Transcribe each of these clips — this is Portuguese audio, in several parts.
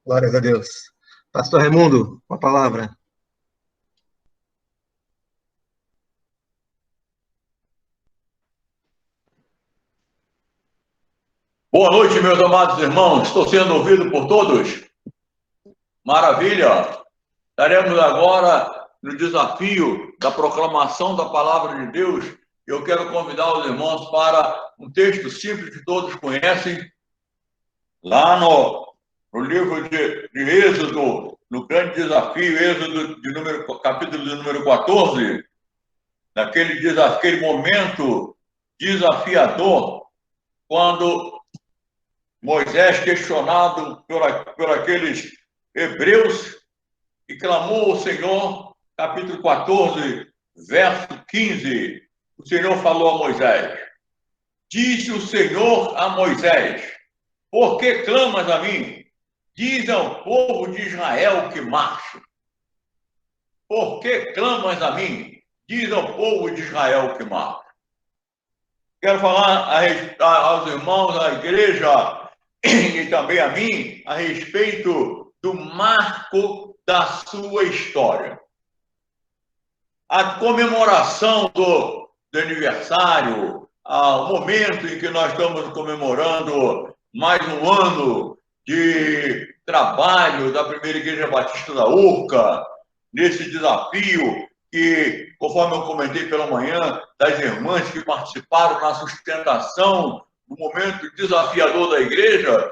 Glórias a Deus. Pastor Raimundo, com a palavra. Boa noite, meus amados irmãos. Estou sendo ouvido por todos? Maravilha! Estaremos agora no desafio da proclamação da palavra de Deus. Eu quero convidar os irmãos para um texto simples que todos conhecem, lá no livro de Êxodo, no grande desafio, Êxodo, capítulo de número 14, naquele momento desafiador, quando Moisés, questionado por aqueles hebreus, e clamou ao Senhor, capítulo 14, verso 15. O Senhor falou a Moisés: disse o Senhor a Moisés: por que clamas a mim? Diz ao povo de Israel que marche. Por que clamas a mim? Diz ao povo de Israel que marche. Quero falar aos irmãos, à igreja, e também a mim, a respeito do marco da sua história. A comemoração do aniversário, o momento em que nós estamos comemorando mais um ano de trabalho da Primeira Igreja Batista da Urca, nesse desafio que, conforme eu comentei pela manhã, das irmãs que participaram na sustentação do momento desafiador da igreja,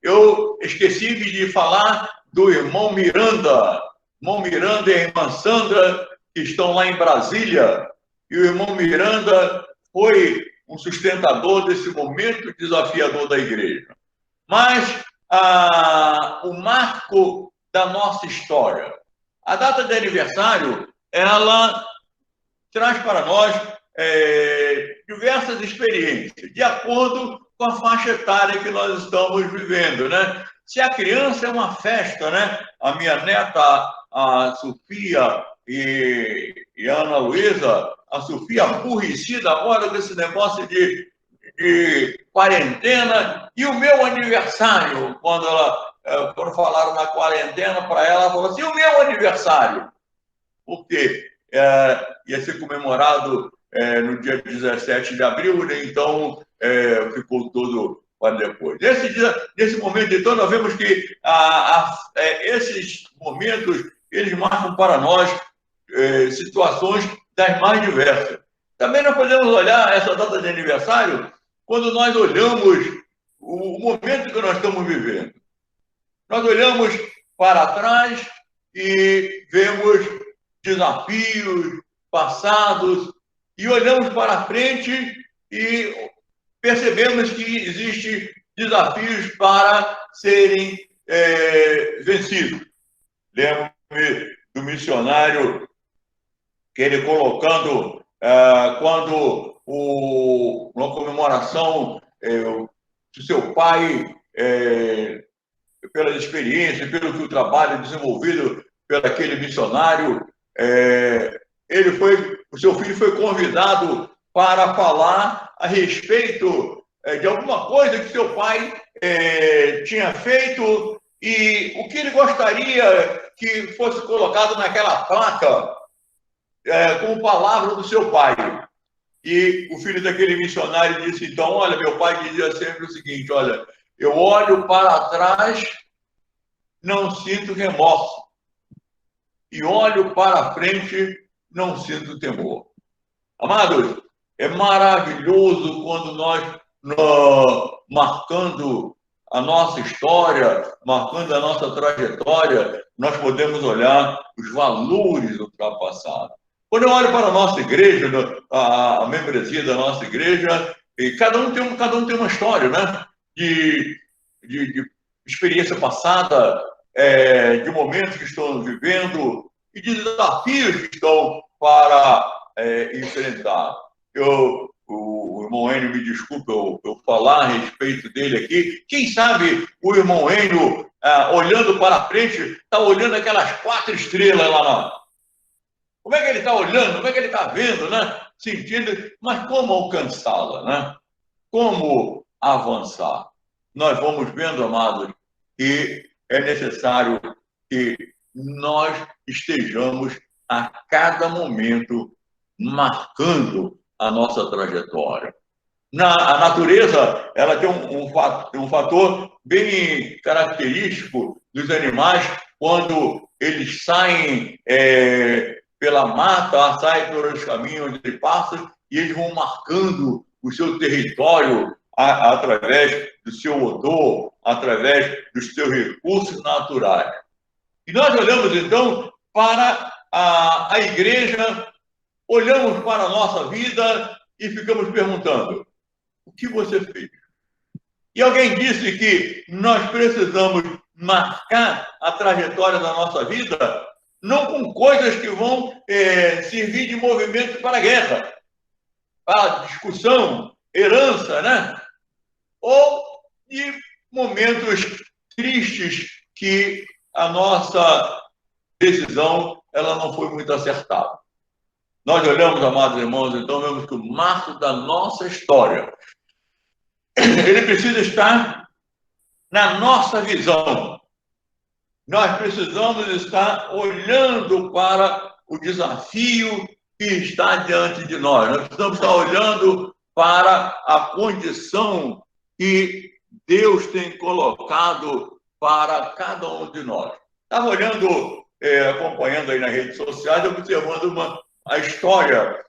eu esqueci de falar do irmão Miranda. Irmão Miranda e a irmã Sandra, que estão lá em Brasília, e o irmão Miranda foi um sustentador desse momento desafiador da igreja. Mas o marco da nossa história, a data de aniversário, ela traz para nós diversas experiências, de acordo com a faixa etária que nós estamos vivendo, né? Se a criança é uma festa, né? A minha neta, a Sofia e a Ana Luísa, a Sofia aborrecida agora com esse negócio de quarentena, e o meu aniversário, quando falaram na quarentena para ela, ela falou assim: o meu aniversário? Por quê? Ia ser comemorado no dia 17 de abril, né? Então ficou todo para depois. Nesse momento, então, nós vemos que esses momentos, eles marcam para nós situações das mais diversas. Também nós podemos olhar essa data de aniversário quando nós olhamos o momento que nós estamos vivendo. Nós olhamos para trás e vemos desafios passados, e olhamos para frente e percebemos que existem desafios para serem vencidos. Lembro-me do missionário que ele colocando, quando uma comemoração do seu pai, pelas experiências, pelo que o trabalho desenvolvido por aquele missionário, o seu filho foi convidado para falar a respeito de alguma coisa que seu pai tinha feito e o que ele gostaria que fosse colocado naquela placa como palavra do seu pai. E o filho daquele missionário disse então: olha, meu pai dizia sempre o seguinte, olha, eu olho para trás, não sinto remorso, e olho para frente, não sinto temor. Amados, é maravilhoso quando nós, marcando a nossa história, marcando a nossa trajetória, nós podemos olhar os valores ultrapassados. Quando eu olho para a nossa igreja, a membresia da nossa igreja, e cada um tem uma história, né? De experiência passada, de momentos que estão vivendo e de desafios que estão para enfrentar. O irmão Enio, me desculpa eu falar a respeito dele aqui. Quem sabe o irmão Enio, olhando para frente, está olhando aquelas 4 estrelas lá. Como é que ele está olhando? Como é que ele está vendo, né? Sentindo, mas como alcançá-la, né? Como avançar? Nós vamos vendo, amados, que é necessário que nós estejamos a cada momento marcando a nossa trajetória. A natureza, ela tem um fator bem característico dos animais quando eles saem pela mata, saem pelos caminhos onde eles passam e eles vão marcando o seu território através do seu odor, através dos seus recursos naturais. E nós olhamos, então, para a igreja, olhamos para a nossa vida e ficamos perguntando: o que você fez? E alguém disse que nós precisamos marcar a trajetória da nossa vida não com coisas que vão servir de movimento para a guerra, para discussão, herança, né? Ou de momentos tristes que a nossa decisão ela não foi muito acertada. Nós olhamos, amados irmãos, então vemos que o marco da nossa história ele precisa estar na nossa visão. Nós precisamos estar olhando para o desafio que está diante de nós. Nós precisamos estar olhando para a condição que Deus tem colocado para cada um de nós. Estava olhando, acompanhando aí nas redes sociais, observando a história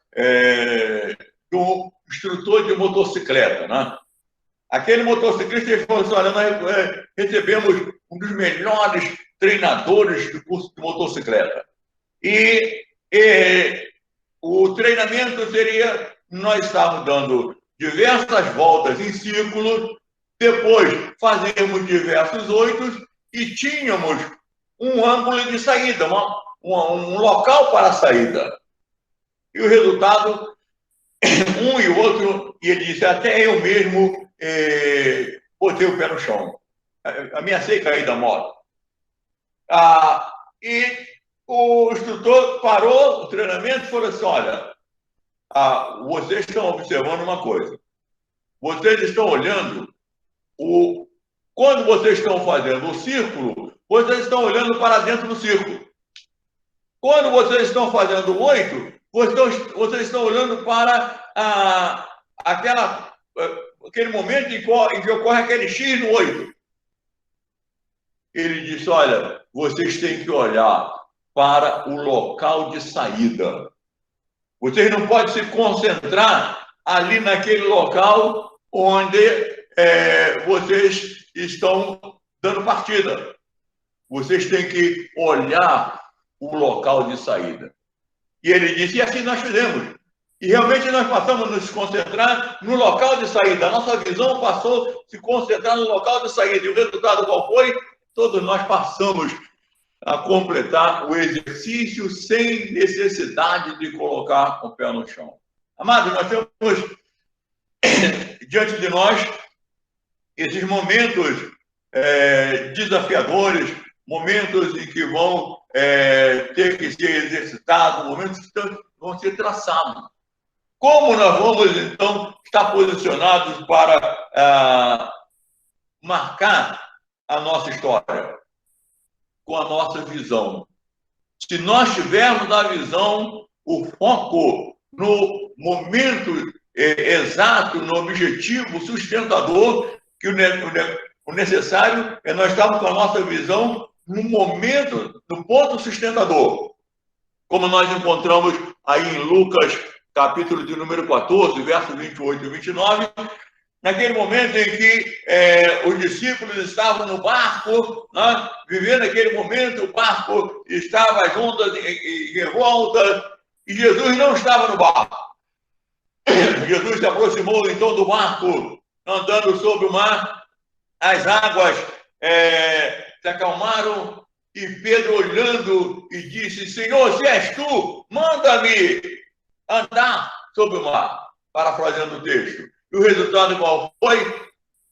do instrutor de motocicleta, né? Aquele motociclista, ele falou assim: olha, nós recebemos um dos melhores treinadores do curso de motocicleta. E o treinamento seria, nós estávamos dando diversas voltas em círculos, depois fazíamos diversos oitos e tínhamos um ângulo de saída, um local para a saída. E o resultado, um e o outro, e ele disse, até eu mesmo botei o pé no chão. Ameacei cair da moto. E o instrutor parou o treinamento e falou assim: olha, vocês estão observando uma coisa. Vocês estão olhando, quando vocês estão fazendo o círculo, vocês estão olhando para dentro do círculo. Quando vocês estão fazendo o 8, vocês estão olhando para aquele momento em que ocorre aquele X no 8. Ele disse: olha, vocês têm que olhar para o local de saída. Vocês não podem se concentrar ali naquele local onde vocês estão dando partida. Vocês têm que olhar o local de saída. E ele disse, e assim nós fizemos. E realmente nós passamos a nos concentrar no local de saída. A nossa visão passou a se concentrar no local de saída. E o resultado qual foi? Todos nós passamos a completar o exercício sem necessidade de colocar o pé no chão. Amados, nós temos diante de nós esses momentos desafiadores, momentos em que vão ter que ser exercitados, momentos que vão ser traçados. Como nós vamos, então, estar posicionados para marcar a nossa história? Com a nossa visão. Se nós tivermos a visão, o foco no momento exato, no objetivo sustentador, que o necessário é nós estarmos com a nossa visão no momento, no ponto sustentador. Como nós encontramos aí em Lucas, capítulo de número 14, versos 28 e 29, naquele momento em que os discípulos estavam no barco, né, vivendo aquele momento, o barco estava as ondas em revolta, e Jesus não estava no barco. Jesus se aproximou então do barco, andando sobre o mar, as águas se acalmaram, e Pedro olhando e disse: Senhor, se és tu, manda-me andar sobre o mar, parafraseando o texto. E o resultado qual foi?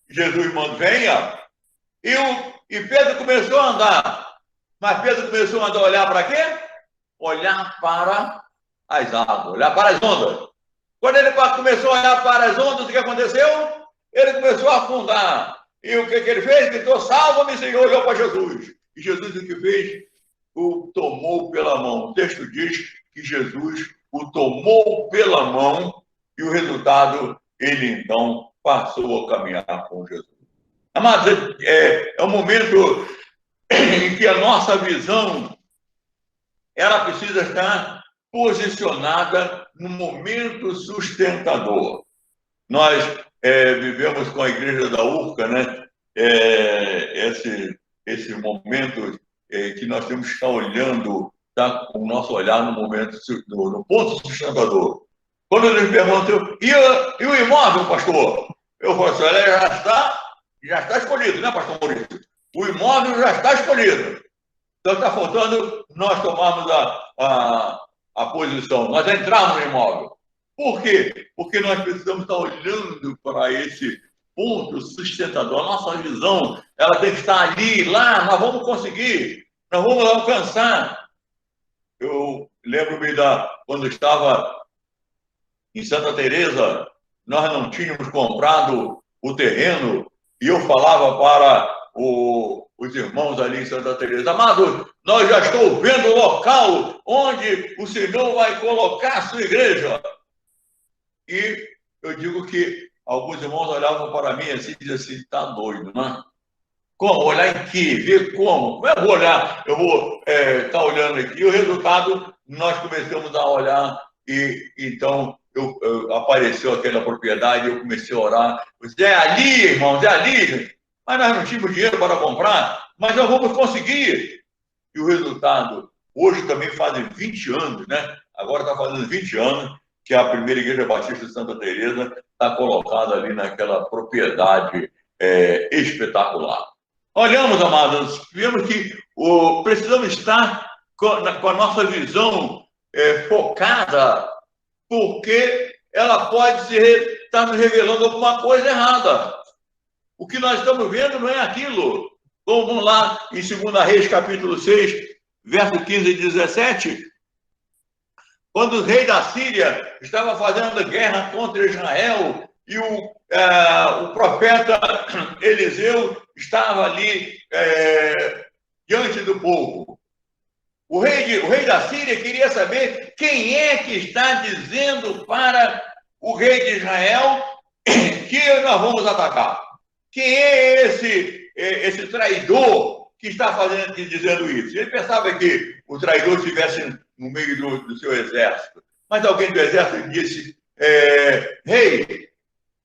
Jesus manda, venha. E Pedro começou a andar. Mas Pedro começou a andar, olhar para quê? Olhar para as águas, olhar para as ondas. Quando ele começou a olhar para as ondas, o que aconteceu? Ele começou a afundar. E o que ele fez? Gritou, salva-me, Senhor, olhou para Jesus. E Jesus o que fez? O tomou pela mão. O texto diz que Jesus o tomou pela mão e o resultado, ele então passou a caminhar com Jesus. Amados, é um momento em que a nossa visão ela precisa estar posicionada no momento sustentador. Nós vivemos com a Igreja da Urca, né? Esse momento que nós temos que estar olhando, tá, com o nosso olhar no momento, no ponto sustentador. Quando eles perguntam, e o imóvel, pastor? Eu falo assim, já está escolhido, né, pastor Maurício? O imóvel já está escolhido. Então está faltando nós tomarmos a posição, nós entrarmos no imóvel. Por quê? Porque nós precisamos estar olhando para esse ponto sustentador. A nossa visão, ela tem que estar ali, lá, nós vamos conseguir, nós vamos alcançar. Eu lembro-me quando estava em Santa Teresa, nós não tínhamos comprado o terreno e eu falava para os irmãos ali em Santa Teresa, amado, nós já estamos vendo o local onde o Senhor vai colocar a sua igreja. E eu digo que alguns irmãos olhavam para mim assim e diziam assim, está doido, né? Como? Olhar em quê? Ver como? Como eu vou olhar? Eu vou estar olhando aqui. E o resultado, nós começamos a olhar e então apareceu aquela propriedade, eu comecei a orar. É ali, irmãos, é ali. Mas nós não tínhamos dinheiro para comprar, mas nós vamos conseguir. E o resultado, hoje também fazem 20 anos, né? Agora está fazendo 20 anos que a primeira Igreja Batista de Santa Teresa está colocada ali naquela propriedade espetacular. Olhamos, amados, vemos que precisamos estar com a nossa visão focada, porque ela pode estar nos revelando alguma coisa errada. O que nós estamos vendo não é aquilo. Vamos lá em 2 Reis, capítulo 6, verso 15 e 17. Quando o rei da Síria estava fazendo guerra contra Israel e o profeta Eliseu estava ali diante do povo. O rei da Síria queria saber quem é que está dizendo para o rei de Israel que nós vamos atacar. Quem é esse traidor que está dizendo isso? Ele pensava que o traidor estivesse no meio do seu exército. Mas alguém do exército disse, rei,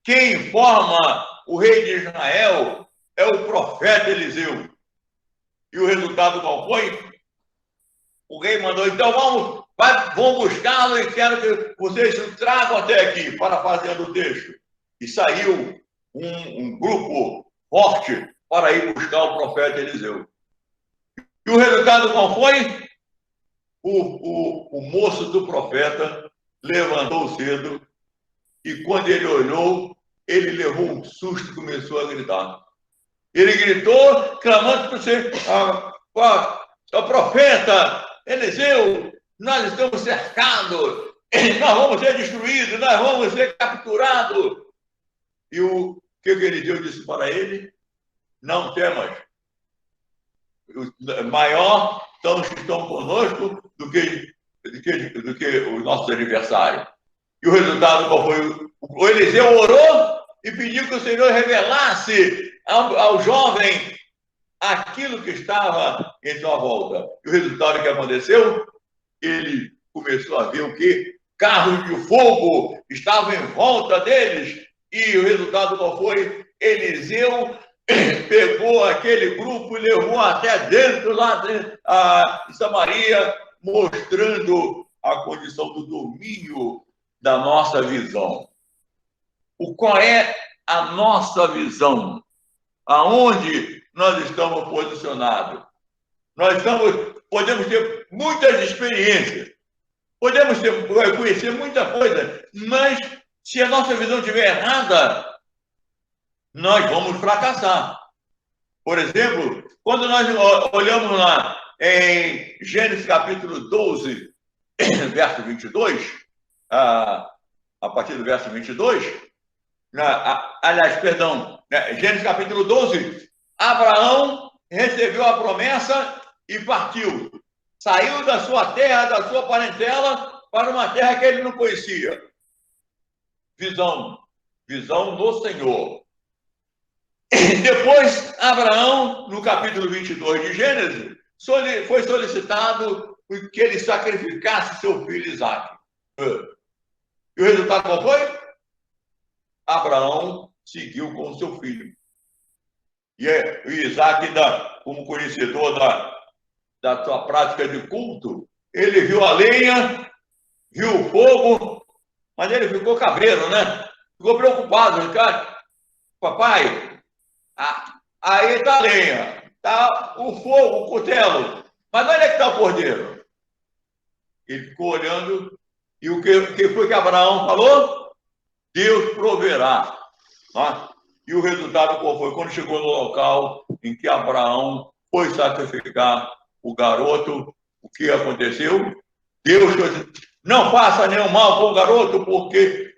quem informa o rei de Israel é o profeta Eliseu. E o resultado qual foi? O rei mandou, então vamos buscá-lo e quero que vocês o tragam até aqui, parafraseando o texto. E saiu um grupo forte para ir buscar o profeta Eliseu. E o resultado qual foi? O moço do profeta levantou cedo e quando ele olhou, ele levou um susto e começou a gritar. Ele gritou, clamando para você, o profeta Eliseu, nós estamos cercados, nós vamos ser destruídos, nós vamos ser capturados. E o que Eliseu disse para ele? Não temas. Maior são os que estão conosco do que os nossos adversários. E o resultado qual foi? O Eliseu orou e pediu que o Senhor revelasse ao jovem aquilo que estava em sua volta. E o resultado que aconteceu? Ele começou a ver o quê? Carros de fogo estavam em volta deles. E o resultado qual foi? Eliseu pegou aquele grupo e levou até dentro, lá de Samaria, mostrando a condição do domínio da nossa visão. Qual é a nossa visão? Aonde nós estamos posicionados? Podemos ter muitas experiências, podemos conhecer muita coisa, mas se a nossa visão estiver errada, nós vamos fracassar. Por exemplo, quando nós olhamos lá em Gênesis capítulo 12, verso 22, a partir do verso 22, aliás, perdão, Gênesis capítulo 12, Abraão recebeu a promessa e partiu. Saiu da sua terra, da sua parentela, para uma terra que ele não conhecia. Visão do Senhor. Depois, Abraão, no capítulo 22 de Gênesis, foi solicitado que ele sacrificasse seu filho Isaque. E o resultado qual foi? Abraão seguiu com o seu filho. E o Isaque, como conhecedor da sua prática de culto, ele viu a lenha, viu o fogo, mas ele ficou cabreiro, né? Ficou preocupado, cara. Papai, aí está a lenha, está o fogo, o cutelo, mas onde é que está o cordeiro? Ele ficou olhando, e o que foi que Abraão falou? Deus proverá. Tá? E o resultado qual foi? Quando chegou no local em que Abraão foi sacrificar o garoto, o que aconteceu? Deus disse, não faça nenhum mal com o garoto, porque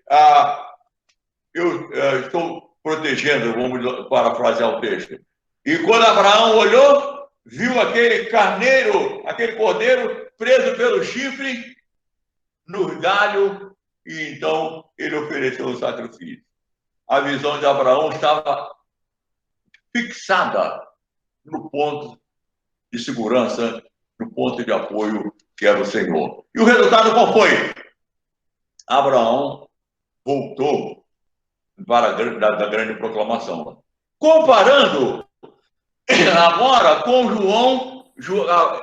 eu estou protegendo, vamos parafrasear o texto. E quando Abraão olhou, viu aquele carneiro, aquele cordeiro preso pelo chifre no galho, e então ele ofereceu o sacrifício. A visão de Abraão estava fixada no ponto de segurança, no ponto de apoio que era o Senhor. E o resultado qual foi? Abraão voltou para a grande proclamação. Comparando agora com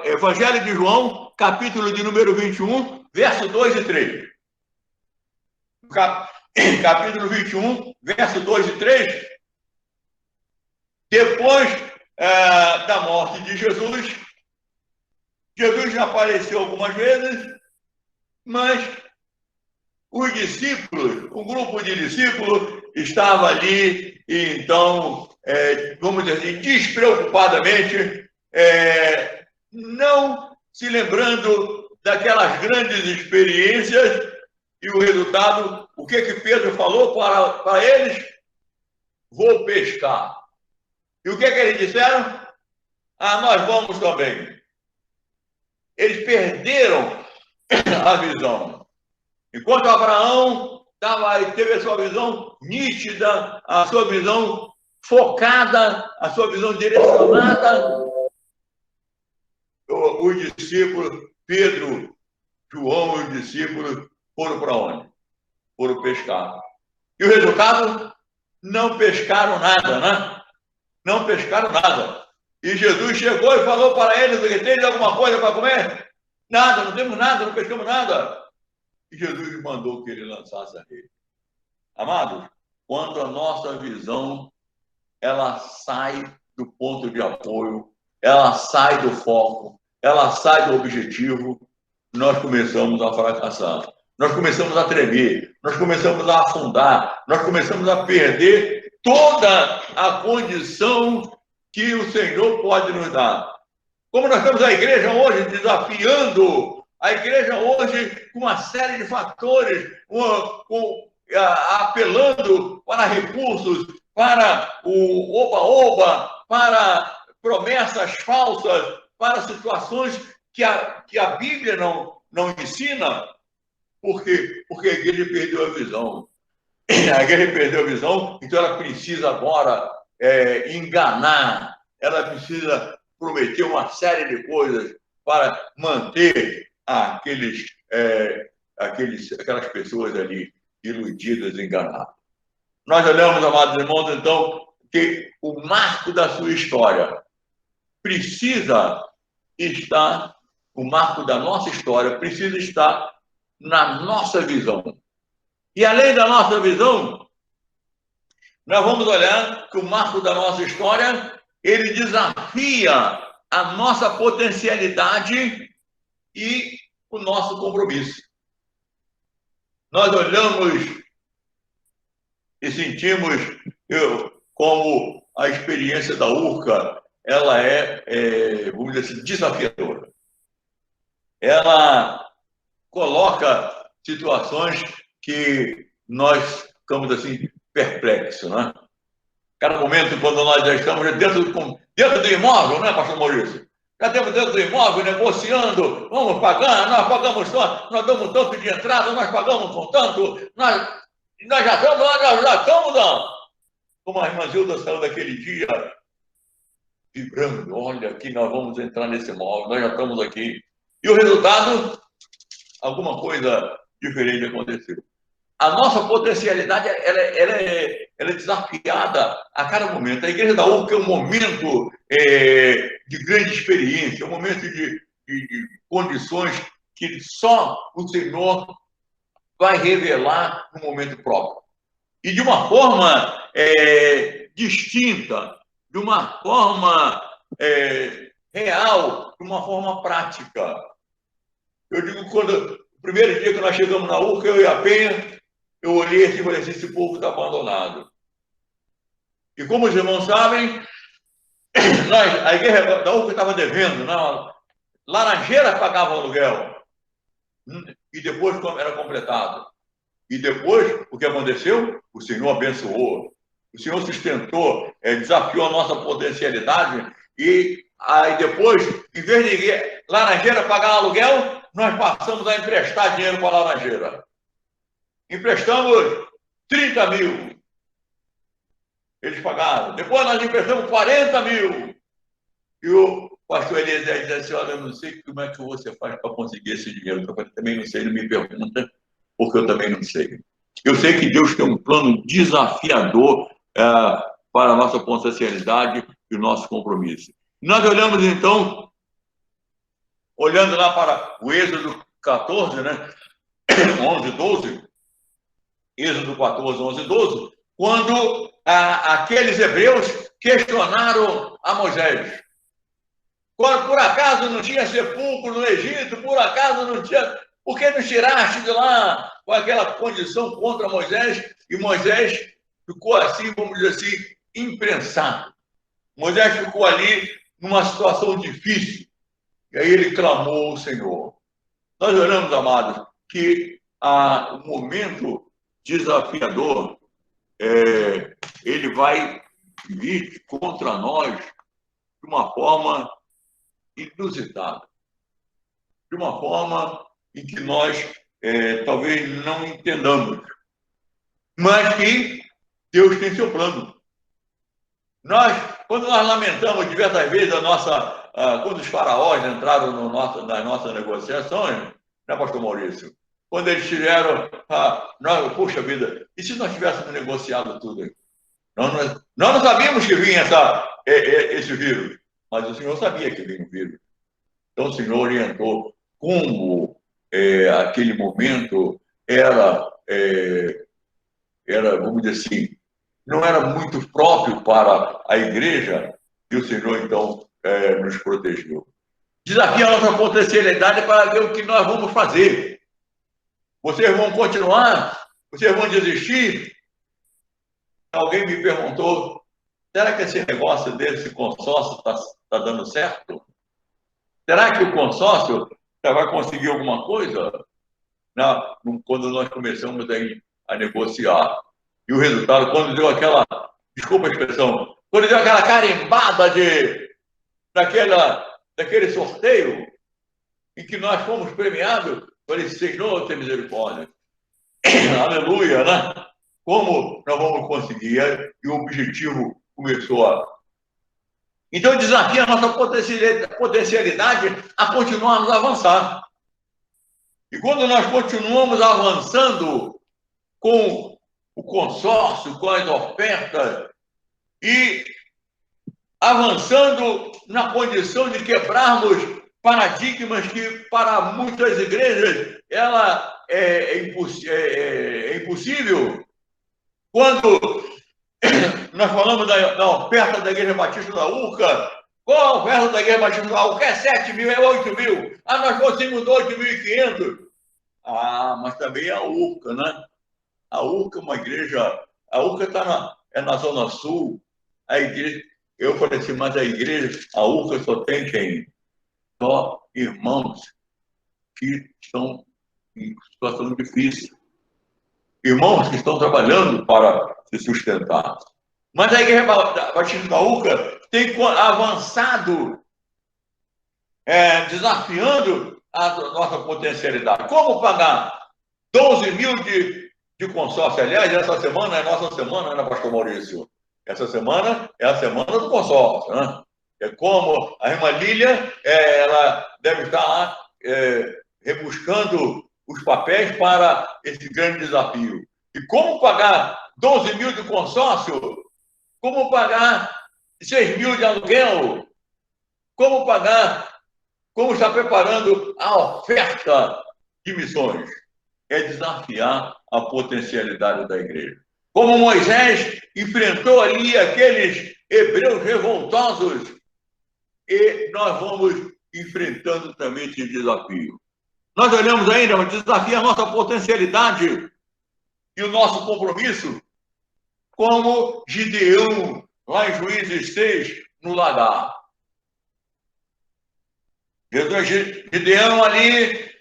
Evangelho de João, capítulo de número 21, verso 2 e 3. Capítulo 21, verso 2 e 3. Depois da morte de Jesus, Jesus já apareceu algumas vezes, mas os discípulos, um grupo de discípulos estava ali, e então, vamos dizer assim, despreocupadamente, não se lembrando daquelas grandes experiências, e o resultado, o que Pedro falou para eles? Vou pescar. E o que eles disseram? Nós vamos também. Eles perderam a visão. Enquanto Abraão teve a sua visão nítida, a sua visão focada, a sua visão direcionada, os discípulos, Pedro, João e os discípulos foram para onde? Foram pescar. E o resultado? Não pescaram nada, né? Não pescaram nada. E Jesus chegou e falou para eles, tem alguma coisa para comer? Nada, não temos nada, não pescamos nada. E Jesus mandou que ele lançasse a rede. Amados, quando a nossa visão ela sai do ponto de apoio, ela sai do foco, ela sai do objetivo, nós começamos a fracassar. Nós começamos a tremer, nós começamos a afundar, nós começamos a perder toda a condição que o Senhor pode nos dar. Como nós temos a igreja hoje desafiando, a igreja hoje com uma série de fatores, apelando para recursos, para o oba-oba, para promessas falsas, para situações que a Bíblia não ensina. Por quê? Porque a igreja perdeu a visão. A igreja perdeu a visão, então ela precisa agora enganar, ela precisa prometer uma série de coisas para manter aquelas pessoas ali iludidas, enganadas. Nós olhamos, amados irmãos, então, que o marco da sua história precisa estar, o marco da nossa história precisa estar na nossa visão. E além da nossa visão, nós vamos olhar que o marco da nossa história, ele desafia a nossa potencialidade e o nosso compromisso. Nós olhamos e sentimos, como a experiência da URCA, ela vamos dizer assim, desafiadora. Ela coloca situações que nós ficamos assim perplexo, né? Cada momento, quando nós já estamos dentro do imóvel, né, pastor Maurício? Já estamos dentro do imóvel, negociando, vamos pagar, nós pagamos tanto, nós damos tanto de entrada, nós pagamos com tanto, nós já estamos dando. Como a irmã Zilda saiu daquele dia, vibrando, olha, aqui nós vamos entrar nesse imóvel, nós já estamos aqui. E o resultado, alguma coisa diferente aconteceu. A nossa potencialidade ela é desafiada a cada momento. A Igreja da URCA é um momento de grande experiência, um momento de condições que só o Senhor vai revelar no momento próprio. E de uma forma distinta, de uma forma real, de uma forma prática. Eu digo, quando o primeiro dia que nós chegamos na URCA, eu e a Penha, eu olhei assim e falei assim, esse povo está abandonado. E como os irmãos sabem, a Igreja da URCA estava devendo, não, Laranjeira pagava aluguel, e depois era completado. E depois, o que aconteceu? O Senhor abençoou, o Senhor sustentou, desafiou a nossa potencialidade, e aí depois, em vez de Laranjeira pagar aluguel, nós passamos a emprestar dinheiro para a Laranjeira. Emprestamos 30 mil. Eles pagaram. Depois nós emprestamos 40 mil. E o pastor Eliezer disse assim, olha, eu não sei como é que você faz para conseguir esse dinheiro. Eu também não sei, não me pergunta, porque eu também não sei. Eu sei que Deus tem um plano desafiador para a nossa potencialidade e o nosso compromisso. Nós olhamos, então, olhando lá para o Êxodo 14, né? 11, 12, Êxodo 14, 11, 12, quando aqueles hebreus questionaram a Moisés. Quando por acaso não tinha sepulcro no Egito, por acaso não tinha... Por que nos tiraste de lá com aquela condição contra Moisés? E Moisés ficou assim, vamos dizer assim, imprensado. Moisés ficou ali numa situação difícil. E aí ele clamou ao Senhor. Nós olhamos, amados, que o momento desafiador, ele vai vir contra nós de uma forma inusitada, de uma forma em que nós talvez não entendamos, mas que Deus tem seu plano. Quando nós lamentamos diversas vezes quando os faraós entraram nas nossas negociações, né, pastor Maurício? Quando eles tiveram, puxa vida, e se nós tivéssemos negociado tudo aí? Nós não sabíamos que vinha esse vírus, mas o Senhor sabia que vinha o vírus. Então o Senhor orientou como aquele momento era, vamos dizer assim, não era muito próprio para a igreja, e o Senhor, então, nos protegeu. Desafia a nossa potencialidade para ver o que nós vamos fazer. Vocês vão continuar? Vocês vão desistir? Alguém me perguntou, será que esse negócio desse consórcio está dando certo? Será que o consórcio vai conseguir alguma coisa? Quando nós começamos a negociar. E o resultado, quando deu aquela, desculpa a expressão, quando deu aquela carimbada daquele sorteio, em que nós fomos premiados, falei, Senhor, tem misericórdia. Aleluia, né? Como nós vamos conseguir? E o objetivo começou a... Então, desafia a nossa potencialidade a continuarmos a avançar. E quando nós continuamos avançando com o consórcio, com as ofertas, e avançando na condição de quebrarmos paradigmas que, para muitas igrejas, ela é impossível. Quando nós falamos da oferta da Igreja Batista da URCA, qual a oferta da Igreja Batista da URCA? É 7 mil, é 8 mil. Nós conseguimos 8.500. Mas também a URCA, né? A URCA é uma igreja... A URCA está na Zona Sul. A igreja... Eu falei assim, mas a igreja, a URCA só tem quem? Só irmãos que estão em situação difícil. Irmãos que estão trabalhando para se sustentar. Mas a Igreja Batista da UCA tem avançado, desafiando a nossa potencialidade. Como pagar 12 mil de consórcio? Aliás, essa semana é nossa semana, né, pastor Maurício? Essa semana é a semana do consórcio, né? É como a irmã Lília, ela deve estar lá rebuscando os papéis para esse grande desafio. E como pagar 12 mil de consórcio? Como pagar 6 mil de aluguel? Como pagar? Como está preparando a oferta de missões? É desafiar a potencialidade da igreja. Como Moisés enfrentou ali aqueles hebreus revoltosos, e nós vamos enfrentando também esse desafio. Nós olhamos ainda, desafia a nossa potencialidade e o nosso compromisso, como Gideão, lá em Juízes 6, no lagar. Gideão ali,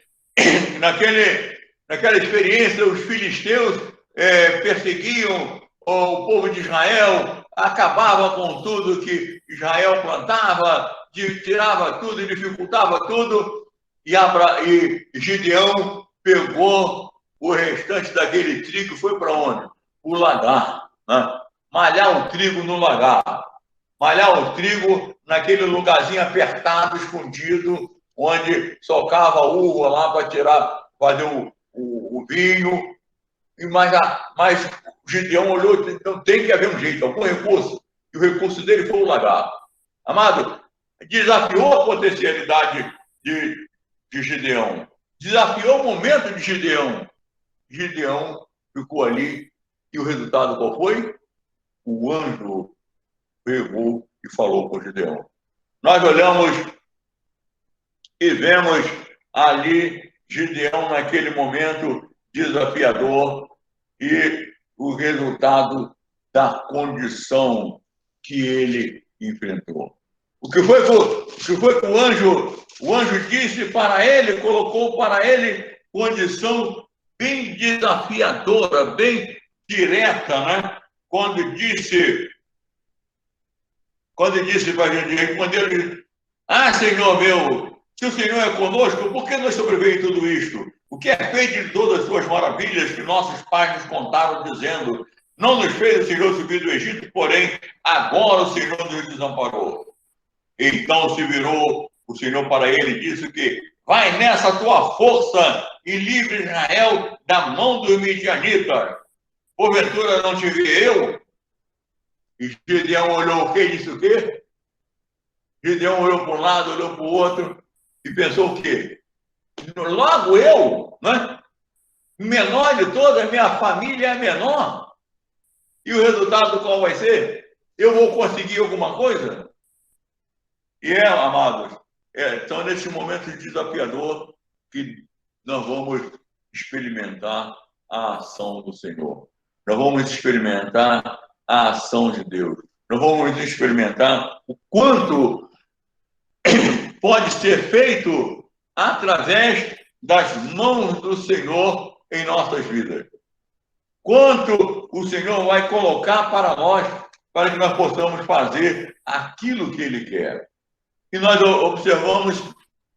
naquela experiência, os filisteus perseguiam o povo de Israel, acabavam com tudo que Israel plantava, tirava tudo, dificultava tudo, e Gideão pegou o restante daquele trigo e foi para onde? O lagar, né? Malhar o trigo no lagar. Malhar o trigo naquele lugarzinho apertado, escondido, onde socava a uva lá para fazer o vinho. Mas Gideão olhou e disse, então tem que haver um jeito, algum recurso. E o recurso dele foi o lagar. Amado, desafiou a potencialidade de Gideão. Desafiou o momento de Gideão. Gideão ficou ali. E o resultado qual foi? O anjo pegou e falou com Gideão. Nós olhamos e vemos ali Gideão naquele momento desafiador e o resultado da condição que ele enfrentou. O que foi que o anjo disse para ele, colocou para ele condição bem desafiadora, bem direta, né? Quando disse para Gideão, quando ele disse, Senhor meu, se o Senhor é conosco, por que nos sobreveio tudo isto? O que é feito de todas as suas maravilhas que nossos pais nos contaram, dizendo, não nos fez o Senhor subir do Egito, porém, agora o Senhor nos desamparou. Então se virou o Senhor para ele e disse que vai nessa tua força e livre Israel da mão dos midianitas. Porventura não te vi eu? E Gideão olhou o quê? Disse o quê? Gideão olhou para um lado, olhou para o outro e pensou o quê? Logo eu, né? Menor de todas, minha família é menor. E o resultado qual vai ser? Eu vou conseguir alguma coisa? E amados, então nesse momento desafiador que nós vamos experimentar a ação do Senhor. Nós vamos experimentar a ação de Deus. Nós vamos experimentar o quanto pode ser feito através das mãos do Senhor em nossas vidas. Quanto o Senhor vai colocar para nós, para que nós possamos fazer aquilo que Ele quer. E nós observamos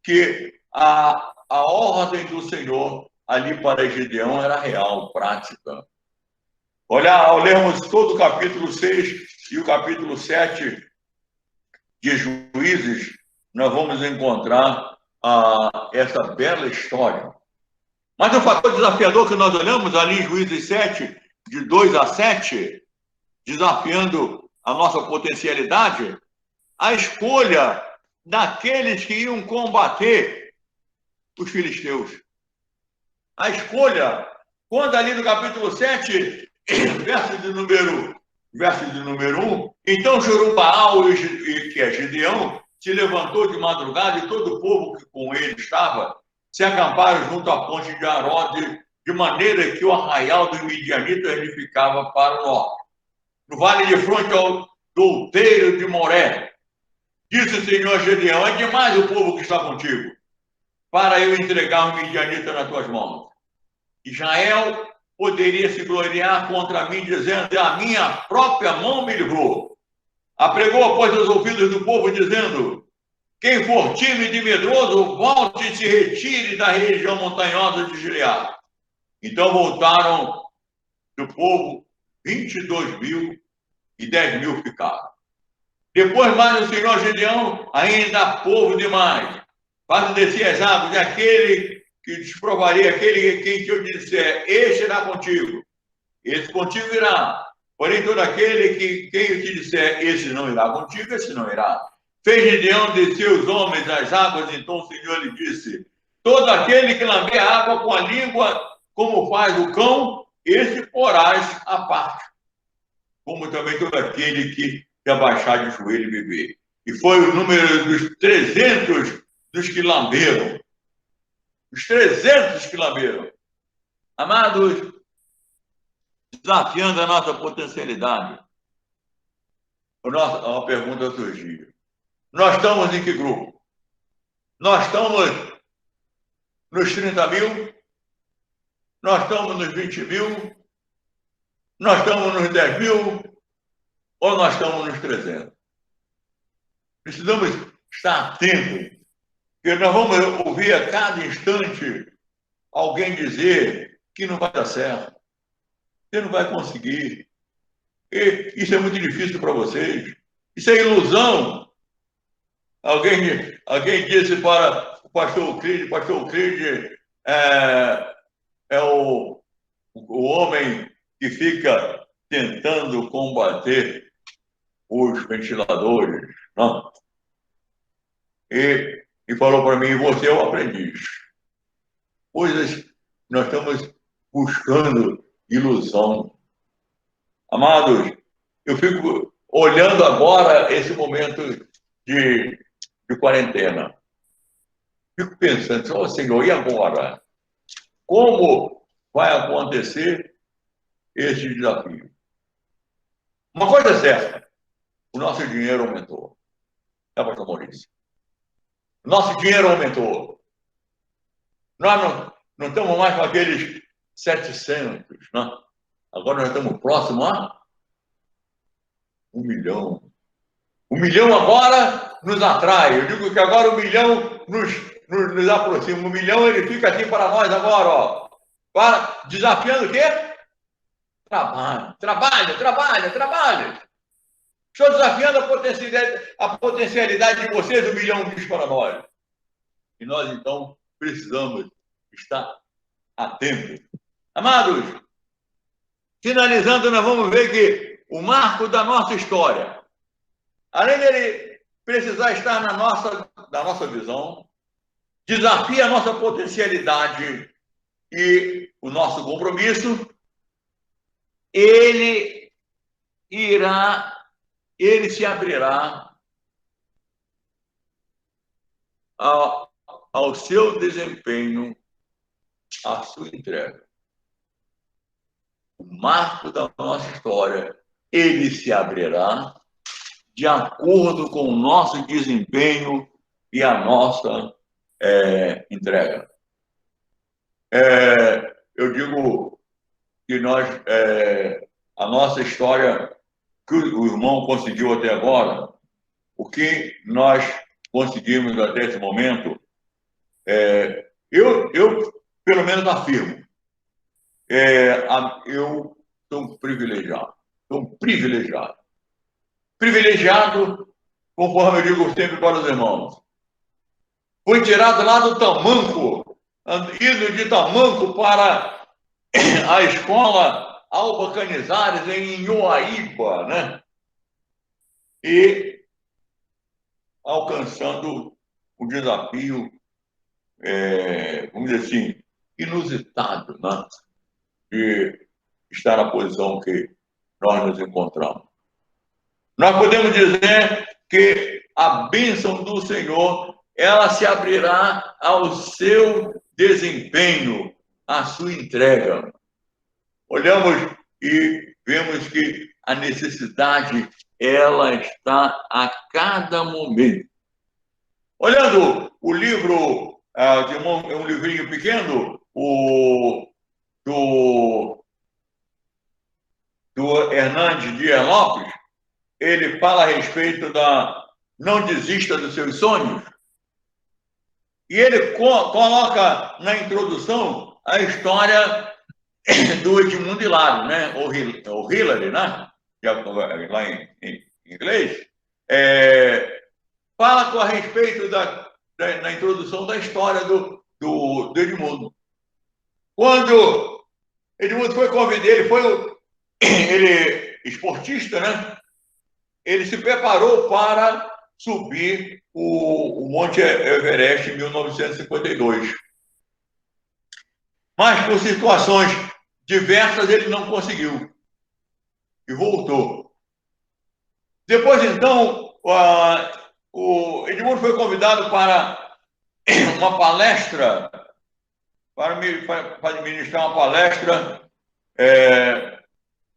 que a ordem do Senhor ali para Gideão era real, prática. Ao lermos todo o capítulo 6 e o capítulo 7 de Juízes, nós vamos encontrar essa bela história. Mas o fator desafiador que nós olhamos ali em Juízes 7, de 2 a 7, desafiando a nossa potencialidade, a escolha daqueles que iam combater os filisteus. A escolha, quando ali no capítulo 7, verso de número 1, então Jerubbaal, que é Gideão, se levantou de madrugada e todo o povo que com ele estava se acamparam junto à ponte de Arode, de maneira que o arraial do Midianita ele ficava para o norte. No vale de fronte ao douteiro de Moré, disse o Senhor a Gideão, é demais o povo que está contigo, para eu entregar o Midianita nas tuas mãos. Israel poderia se gloriar contra mim, dizendo: a minha própria mão me livrou. Apregou após os ouvidos do povo, dizendo: quem for tímido e medroso, volte e se retire da região montanhosa de Gileade. Então voltaram do povo 22.000 e 10.000 ficaram. Depois mais o Senhor Gedeão, ainda há povo demais. Faz descer as águas, e aquele que te provaria, aquele quem eu disser, este irá contigo. Esse contigo irá. Porém, todo aquele que quem eu te disser, esse não irá contigo, esse não irá. Fez Gedeão descer os homens às águas, então o Senhor lhe disse: todo aquele que lamber a água com a língua, como faz o cão, esse porás à parte. Como também todo aquele que abaixar de joelho e beber. E foi o número dos 300 dos que lamberam. Os 300 que lamberam. Amados, desafiando a nossa potencialidade, uma pergunta surgiu. Nós estamos em que grupo? Nós estamos nos 30.000? Nós estamos nos 20.000? Nós estamos nos 10.000? Ou nós estamos nos 300? Precisamos estar atentos, porque nós vamos ouvir a cada instante alguém dizer que não vai dar certo, você não vai conseguir, e isso é muito difícil para vocês, isso é ilusão. Alguém disse para o pastor Euclides é o homem que fica tentando combater os ventiladores, não? E falou para mim: você é o aprendiz. Coisas nós estamos buscando ilusão. Amados, eu fico olhando agora esse momento de quarentena. Fico pensando: oh, Senhor, e agora? Como vai acontecer esse desafio? Uma coisa é certa: o nosso dinheiro aumentou. É, pastor Maurício? Nosso dinheiro aumentou. Nós não estamos mais com aqueles 700, não? Agora nós estamos próximos a 1 milhão. 1 milhão agora nos atrai. Eu digo que agora 1 milhão nos aproxima. 1 milhão ele fica aqui para nós agora, ó. Desafiando o quê? Trabalho. Estou desafiando a potencialidade de vocês, 1 milhão diz para nós. E nós, então, precisamos estar atentos. Amados, finalizando, nós vamos ver que o marco da nossa história, além dele precisar estar na nossa visão, desafia a nossa potencialidade e o nosso compromisso, ele se abrirá ao seu desempenho, à sua entrega. O marco da nossa história, ele se abrirá de acordo com o nosso desempenho e a nossa entrega. Eu digo que a nossa história, que o irmão conseguiu até agora, o que nós conseguimos até esse momento, eu pelo menos afirmo, eu sou privilegiado. Privilegiado, conforme eu digo sempre para os irmãos. Fui tirado lá do Tamanco, indo de Tamanco para a escola Alba Canizares, em Inhoaíba, né? E alcançando um desafio, vamos dizer assim, inusitado, né? De estar na posição que nós nos encontramos. Nós podemos dizer que a bênção do Senhor, ela se abrirá ao seu desempenho, à sua entrega. Olhamos e vemos que a necessidade, ela está a cada momento. Olhando o livro, um livrinho pequeno, do do Hernandes Dias Lopes, ele fala a respeito da não desista dos seus sonhos. E ele coloca na introdução a história do Edmundo Hilário, né? Ou Hillary, né? Lá em inglês. Fala a respeito na introdução da história do Edmundo. Quando Edmundo foi convidado, ele esportista, né? Ele se preparou para subir o Monte Everest em 1952. Mas, por situações diversas, ele não conseguiu. E voltou. Depois, então, o Edmundo foi convidado para uma palestra, para ministrar uma palestra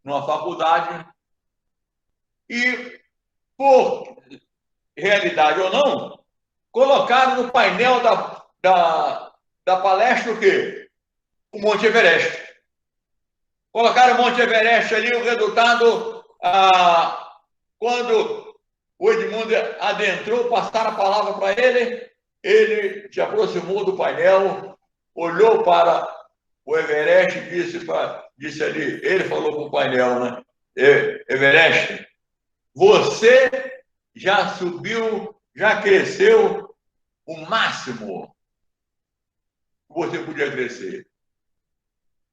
numa faculdade. E, por realidade ou não, colocaram no painel da palestra o quê? O Monte Everest. Colocaram o Monte Everest ali, o resultado, quando o Edmundo adentrou, passaram a palavra para ele, ele se aproximou do painel, olhou para o Everest e disse ali, ele falou para o painel, né? Everest, você já subiu, já cresceu o máximo que você podia crescer.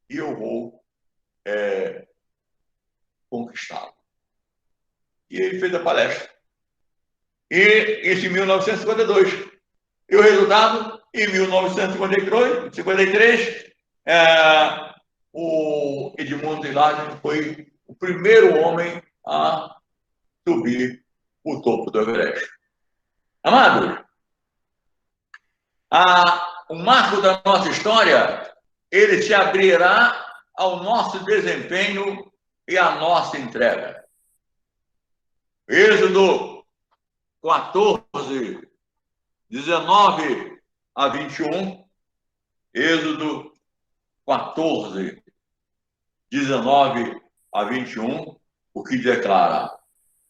E eu vou conquistá-lo. E ele fez a palestra. E isso em 1952. E o resultado, em 1953, o Edmundo Hilário foi o primeiro homem a subir o topo do Everest. Amados, o marco da nossa história, ele se abrirá ao nosso desempenho e à nossa entrega. Êxodo 14, 19 a 21. Êxodo 14, 19 a 21, o que declara: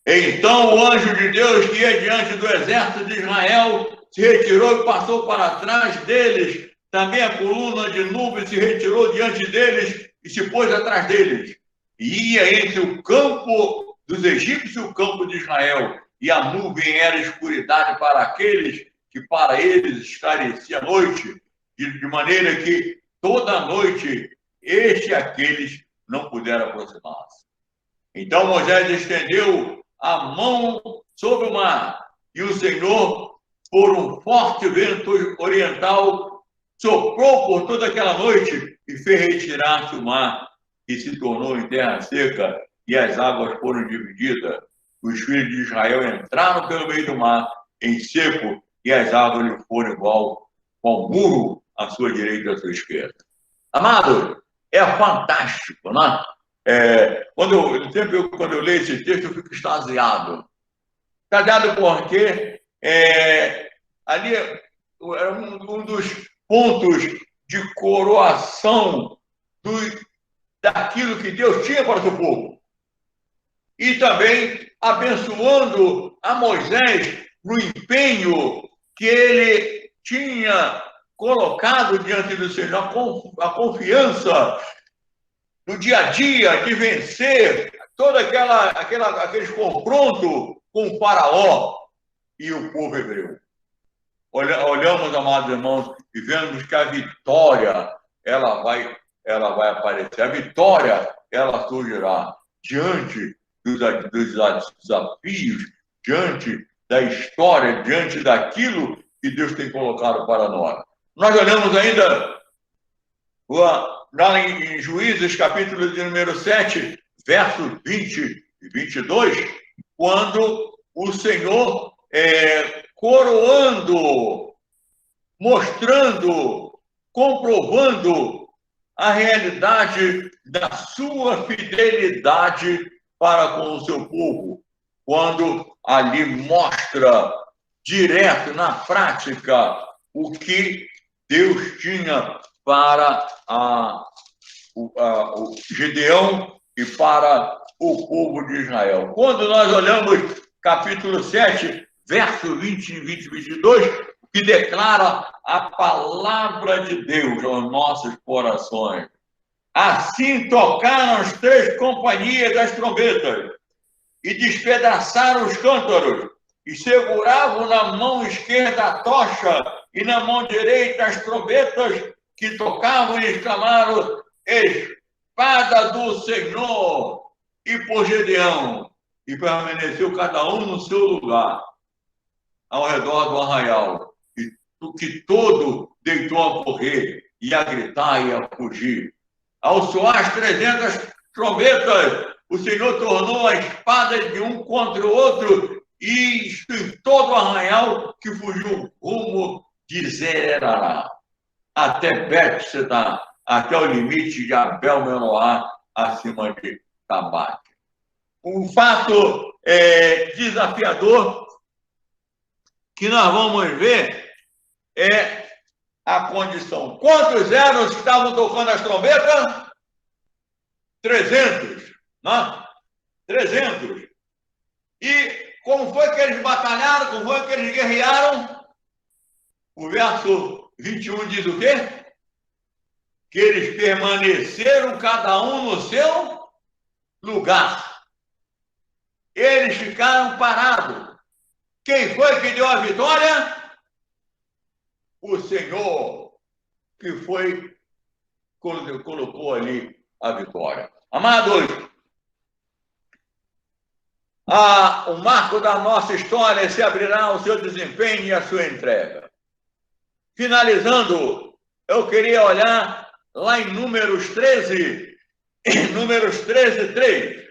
então o anjo de Deus que ia diante do exército de Israel se retirou e passou para trás deles. Também a coluna de nuvem se retirou diante deles e se pôs atrás deles. E ia entre o campo dos egípcios e o campo de Israel. E a nuvem era escuridade para aqueles que para eles esclarecia a noite, de maneira que toda a noite este e aqueles não puderam aproximar-se. Então Moisés estendeu a mão sobre o mar, e o Senhor, por um forte vento oriental, soprou por toda aquela noite e fez retirar-se o mar, e se tornou em terra seca, e as águas foram divididas. Os filhos de Israel entraram pelo meio do mar, em seco, e as águas lhe foram igual ao muro à sua direita e à sua esquerda. Amado, é fantástico, né? Quando eu leio esse texto, eu fico extasiado. Extasiado porque ali era um dos pontos de coroação daquilo que Deus tinha para o seu povo. E também abençoando a Moisés no empenho que ele tinha colocado diante do Senhor, a confiança no dia a dia de vencer todo aqueles confrontos com o faraó e o povo hebreu. Olhamos, amados irmãos, e vemos que a vitória ela vai aparecer. A vitória ela surgirá diante dos desafios, diante da história, diante daquilo que Deus tem colocado para nós. Nós olhamos ainda lá em Juízes, capítulo de número 7, versos 20 e 22, quando o Senhor, coroando, mostrando, comprovando a realidade da sua fidelidade para com o seu povo, quando ali mostra direto, na prática, o que Deus tinha para o Gedeão e para o povo de Israel. Quando nós olhamos capítulo 7, verso 20 e 22, que declara a palavra de Deus aos nossos corações. Assim tocaram as 3 companhias das trombetas e despedaçaram os cântaros e seguravam na mão esquerda a tocha e na mão direita as trombetas que tocavam e exclamaram: espada do Senhor! E por Gedeão, e permaneceu cada um no seu lugar, ao redor do arraial, e o que todo deitou a correr, e a gritar e a fugir. Ao soar as 300 trombetas, o Senhor tornou a espada de um contra o outro, e isto em todo o arraial que fugiu rumo de Zererará, até Bet-Sedá, até o limite de Abel-Meloá, acima de Tabaque. Um fato desafiador que nós vamos ver é a condição. Quantos eram os que estavam tocando as trombetas? 300, né? 300. E como foi que eles batalharam? Como foi que eles guerrearam? O verso 21 diz o quê? Que eles permaneceram cada um no seu lugar. Eles ficaram parados. Quem foi que deu a vitória? O Senhor, que foi, colocou ali a vitória. Amados, o marco da nossa história se abrirá o seu desempenho e a sua entrega. Finalizando, eu queria olhar lá em Números 13, Números 13, 3.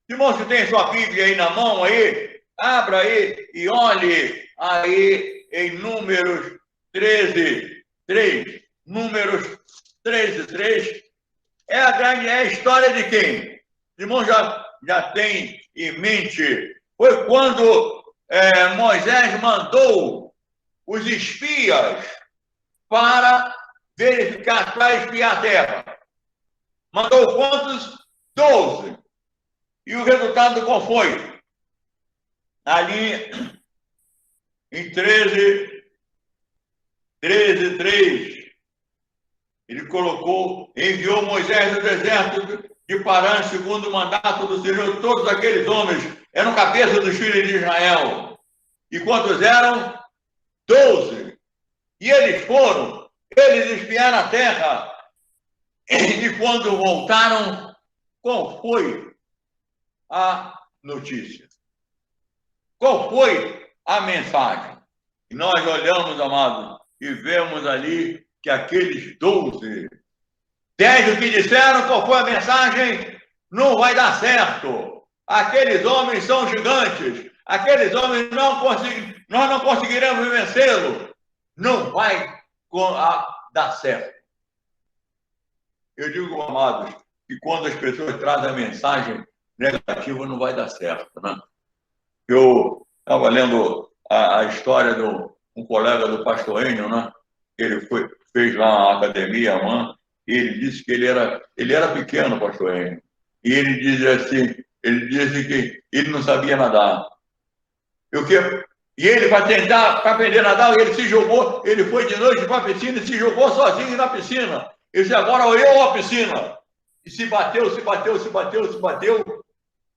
Irmão, se tem sua Bíblia aí na mão, aí, abra aí e olhe aí em Números 13, 3. Números 13, 3. É a história de quem? O irmão já tem em mente. Foi quando Moisés mandou os espias para verificar, para espiar a terra. Mandou quantos? 12. E o resultado qual foi? Ali em 13, 3, ele enviou Moisés no deserto de Parã, segundo o mandato do Senhor. Todos aqueles homens eram cabeça dos filhos de Israel. E quantos eram? 12. E eles espiaram a terra. E quando voltaram, qual foi a notícia? Qual foi a mensagem? E nós olhamos, amados, e vemos ali que aqueles 12, 10 que disseram qual foi a mensagem, não vai dar certo. Aqueles homens são gigantes. Aqueles homens nós não conseguiremos vencê-los. Não vai dar certo. Eu digo, amados, que quando as pessoas trazem a mensagem negativa, não vai dar certo, né? Eu estava lendo a história de um colega do pastor Enio, né? Ele fez lá a academia, e ele disse que ele era pequeno, pastor Enio. E ele dizia que ele não sabia nadar. E ele, para aprender a nadar, ele se jogou, ele foi de noite para a piscina e se jogou sozinho na piscina. Ele disse, agora eu a piscina. E se bateu,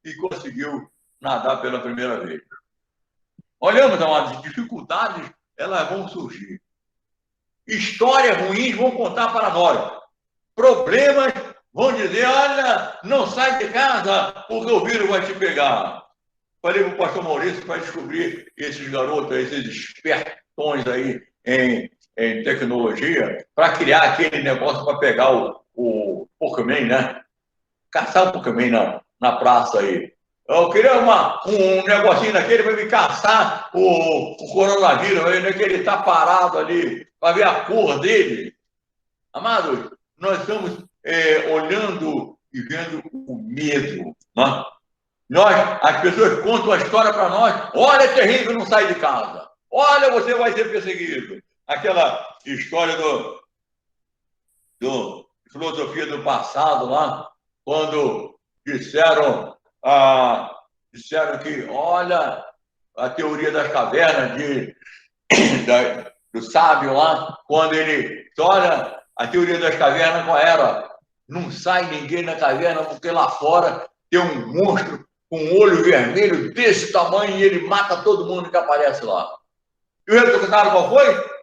e conseguiu nadar pela primeira vez. Olhamos, amados, dificuldades, elas vão surgir. Histórias ruins vão contar para nós. Problemas vão dizer, olha, não sai de casa, porque o vírus vai te pegar. Falei para o pastor Maurício para descobrir esses garotos, esses espertões aí em tecnologia, para criar aquele negócio para pegar o Pokémon, né? Caçar o Pokémon na praça aí. Eu queria um negocinho daquele para me caçar o coronavírus, né, que ele está parado ali, para ver a cor dele. Amados, nós estamos olhando e vendo o medo, né? As pessoas contam a história para nós. Olha, é terrível, não sai de casa. Olha, você vai ser perseguido. Aquela história do filosofia do passado lá, quando disseram que, olha, a teoria das cavernas do sábio lá, quando ele, olha, a teoria das cavernas qual era? Não sai ninguém na caverna porque lá fora tem um monstro com um olho vermelho desse tamanho e ele mata todo mundo que aparece lá. E o resultado qual foi?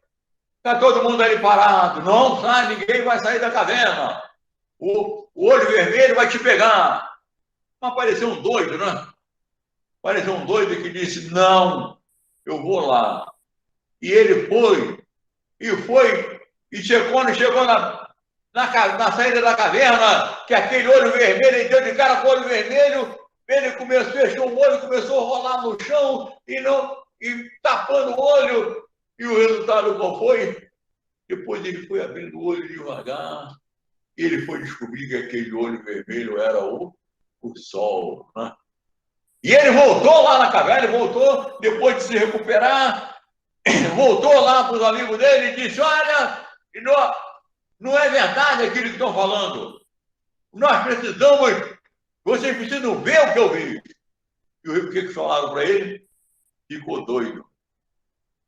Está todo mundo ali parado. Não sai, ninguém vai sair da caverna. O olho vermelho vai te pegar. Mas apareceu um doido, né? Apareceu um doido que disse, não, eu vou lá. E ele foi, e quando chegou na saída da caverna, que aquele olho vermelho, ele deu de cara com o olho vermelho, ele fechou o olho, começou a rolar no chão e tapando o olho. E o resultado qual foi? Depois ele foi abrindo o olho devagar, e ele foi descobrir que aquele olho vermelho era o sol. Né? E ele voltou lá na caverna, ele voltou, depois de se recuperar, voltou lá para os amigos dele e disse, olha, não é verdade aquilo que estão falando. Vocês precisam ver o que eu vi. E o que falaram para ele? Ficou doido.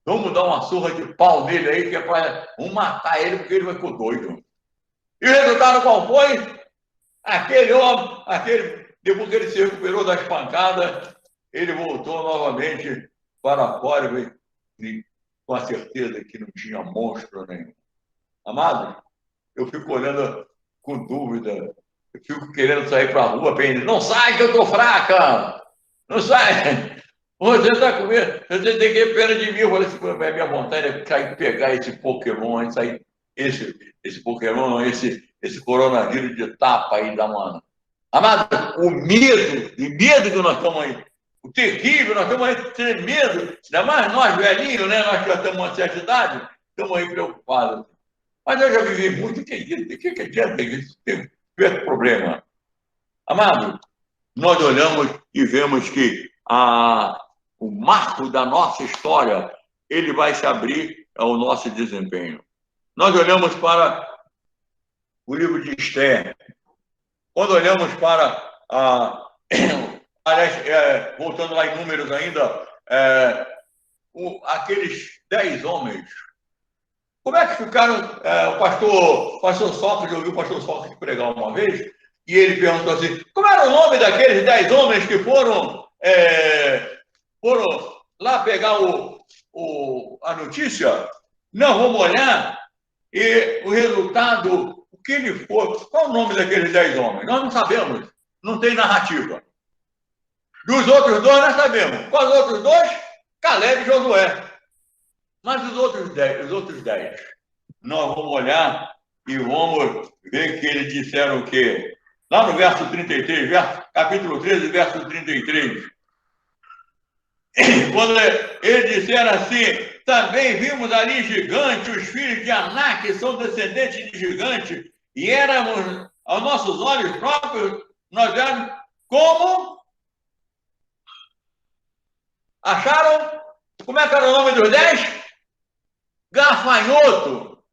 Vamos dar uma surra de pau nele aí, que é para matar ele, porque ele ficou doido. E o resultado qual foi? Aquele homem, depois que ele se recuperou das pancadas, ele voltou novamente para fora com a certeza que não tinha monstro nenhum. Amado, eu fico olhando com dúvida, eu fico querendo sair para a rua, pensando, não sai que eu estou fraca, não sai. Você está com medo, você tem que ir pena de mim. Eu falei assim, minha vontade é sair pegar esse Pokémon, esse Pokémon, esse coronavírus de tapa aí da mano. Amado, o medo que nós estamos aí, o terrível, nós estamos aí tendo medo, ainda mais nós velhinhos, né? Nós que já temos uma certa idade, estamos aí preocupados. Mas eu já vivi muito, o que adianta isso? Tem problema. Amado, nós olhamos e vemos que o marco da nossa história, ele vai se abrir ao nosso desempenho. Nós olhamos para o livro de Esther. Quando olhamos para voltando lá em Números ainda, aqueles 10 homens, como é que ficaram? O pastor Sócrates, eu ouvi o pastor Sócrates pregar uma vez, e ele perguntou assim, como era o nome daqueles 10 homens que foram lá pegar a notícia? Não, vamos olhar, e o resultado, o que ele for, qual o nome daqueles 10 homens? Nós não sabemos, não tem narrativa. Dos outros dois, nós sabemos. Quais os outros dois? Caleb e Josué. Mas os outros 10, nós vamos olhar e vamos ver que eles disseram o quê? Lá no verso 33, capítulo 13, verso 33. Quando eles disseram assim, também vimos ali gigantes, os filhos de Anak, que são descendentes de gigantes, e éramos, aos nossos olhos próprios, nós éramos como? Acharam? Como é que era o nome dos 10? Gafanhoto.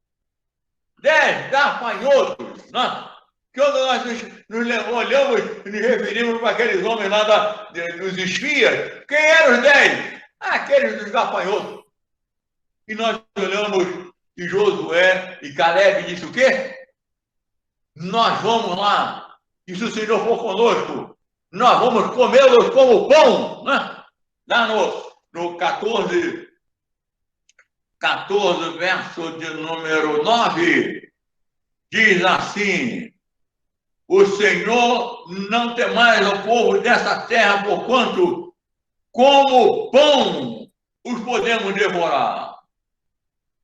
10 gafanhotos. Né? Quando nós nos olhamos e nos referimos para aqueles homens lá dos espias, quem eram os 10? Aqueles dos gafanhotos. E nós olhamos e Josué e Caleb disse o quê? Nós vamos lá, e se o Senhor for conosco, nós vamos comê-los como pão. Né? Lá no 14, verso de número 9, diz assim, o Senhor não tem mais o povo dessa terra, porquanto, como pão, os podemos devorar.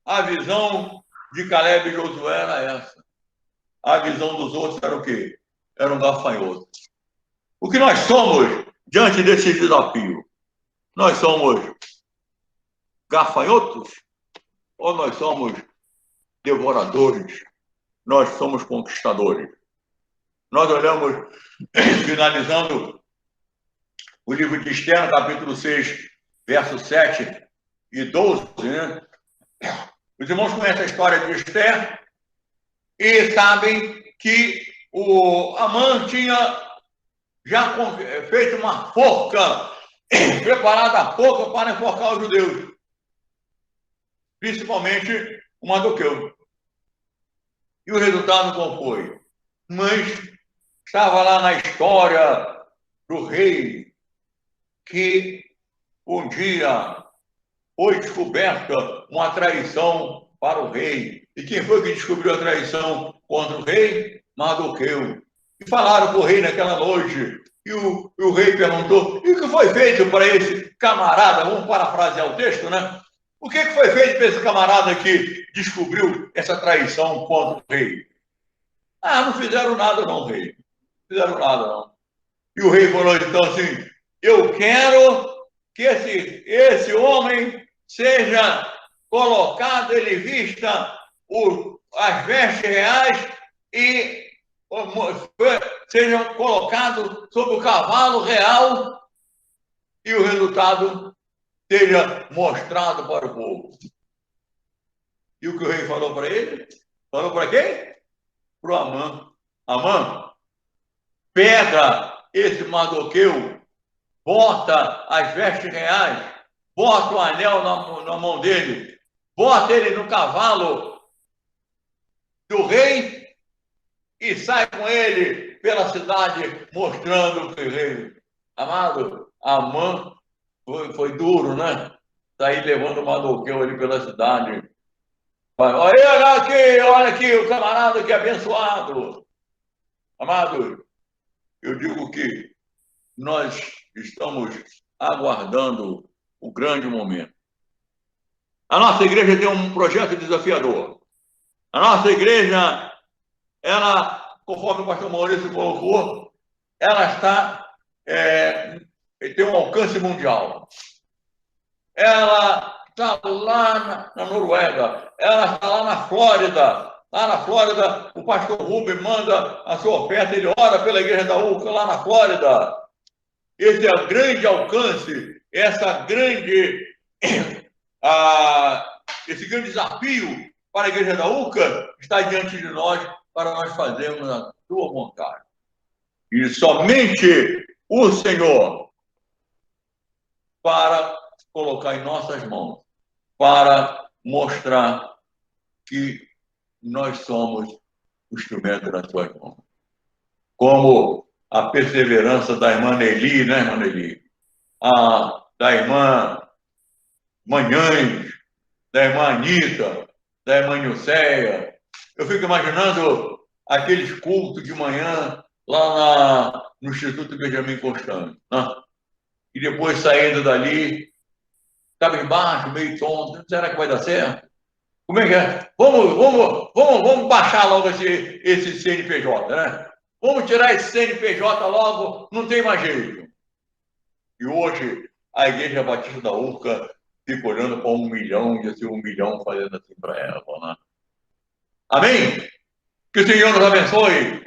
A visão de Caleb e Josué era essa. A visão dos outros era o quê? Eram gafanhotos. O que nós somos diante desse desafio? Nós somos gafanhotos ou nós somos devoradores? Nós somos conquistadores. Nós olhamos, finalizando o livro de Esther, capítulo 6, versos 7 e 12, né? Os irmãos conhecem a história de Esther e sabem que o Amã tinha já feito uma forca, preparada a forca para enforcar os judeus, principalmente o Mardoqueu. E o resultado qual foi? Mas estava lá na história do rei que um dia foi descoberta uma traição para o rei. E quem foi que descobriu a traição contra o rei? Mardoqueu. E falaram para o rei naquela noite. E o rei perguntou: e o que foi feito para esse camarada? Vamos parafrasear o texto, né? O que foi feito para esse camarada que descobriu essa traição contra o rei? Ah, não fizeram nada não, rei. Não fizeram nada não. E o rei falou então assim: eu quero que esse homem seja colocado, ele vista as vestes reais e seja colocado sobre o cavalo real e o resultado seja mostrado para o povo. E o que o rei falou para ele? Falou para quem? Para o Amã. Amã, pega esse Mardoqueu, bota as vestes reais, bota o anel na mão dele, bota ele no cavalo do rei e sai com ele pela cidade mostrando que o rei. Amado, Amã foi duro, né? Sair levando o Mardoqueu ali pela cidade. Olha aqui, o camarada que é abençoado. Amado, eu digo que nós estamos aguardando o grande momento. A nossa igreja tem um projeto desafiador. A nossa igreja, ela, conforme o pastor Maurício colocou, ela tem um alcance mundial. Ela está lá na Noruega, ela está lá na Flórida. Lá na Flórida, o pastor Rubem manda a sua oferta, ele ora pela igreja da UCA lá na Flórida. Esse é o grande alcance, esse grande desafio para a igreja da UCA está diante de nós para nós fazermos a sua vontade. E somente o Senhor para colocar em nossas mãos, para mostrar que nós somos o instrumento das suas mãos. Como a perseverança da irmã Nelly, né, irmã Nelly? Da irmã Manhães, da irmã Anitta, da irmã Nilceia. Eu fico imaginando aqueles cultos de manhã lá no Instituto Benjamin Constant, né? E depois saindo dali, estava embaixo, meio tonto. Será que vai dar certo? Como é que é? Vamos baixar logo esse CNPJ, né? Vamos tirar esse CNPJ logo, não tem mais jeito. E hoje, a Igreja Batista da UCA fica olhando para 1 milhão e esse 1 milhão fazendo assim para ela, né? Amém? Que o Senhor nos abençoe.